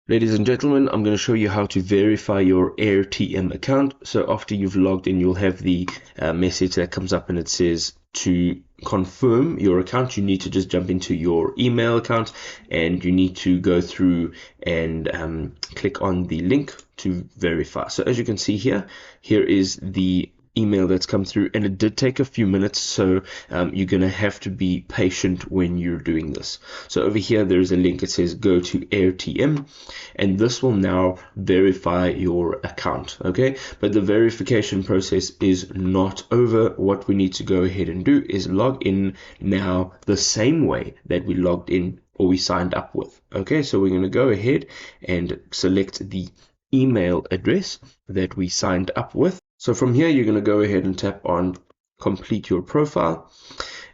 Ladies and gentlemen, I'm going to show you how to verify your Airtm account. So after you've logged in, you'll have the message that comes up and it says to confirm your account, you need to just jump into your email account and you need to go through and click on the link to verify. So as you can see here is the email that's come through, and it did take a few minutes, so you're going to have to be patient when you're doing this. So over here there's a link. It says go to Airtm, and this will now verify your account. Okay, but the verification process is not over. What we need to go ahead and do is log in now the same way that we logged in or we signed up with. Okay, so we're going to go ahead and select the email address that we signed up with. So from here, you're going to go ahead and tap on complete your profile,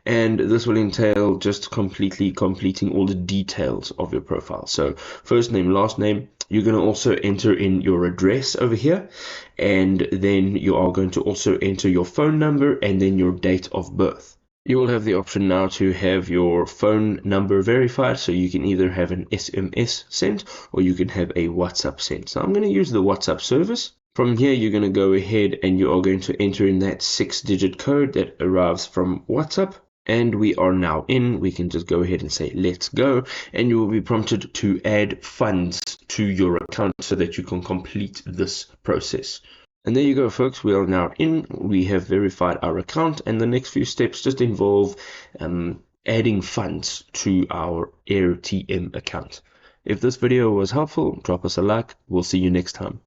and this will entail just completing all the details of your profile. So first name, last name. You're going to also enter in your address over here, and then you are going to also enter your phone number and then your date of birth. You will have the option now to have your phone number verified, so you can either have an SMS sent or you can have a WhatsApp sent. So I'm going to use the WhatsApp service. From here, you're going to go ahead and you are going to enter in that 6-digit code that arrives from WhatsApp. And we are now in. We can just go ahead and say let's go, and you will be prompted to add funds to your account so that you can complete this process. And there you go, folks. We are now in. We have verified our account, and the next few steps just involve adding funds to our Airtm account. If this video was helpful, drop us a like. We'll see you next time.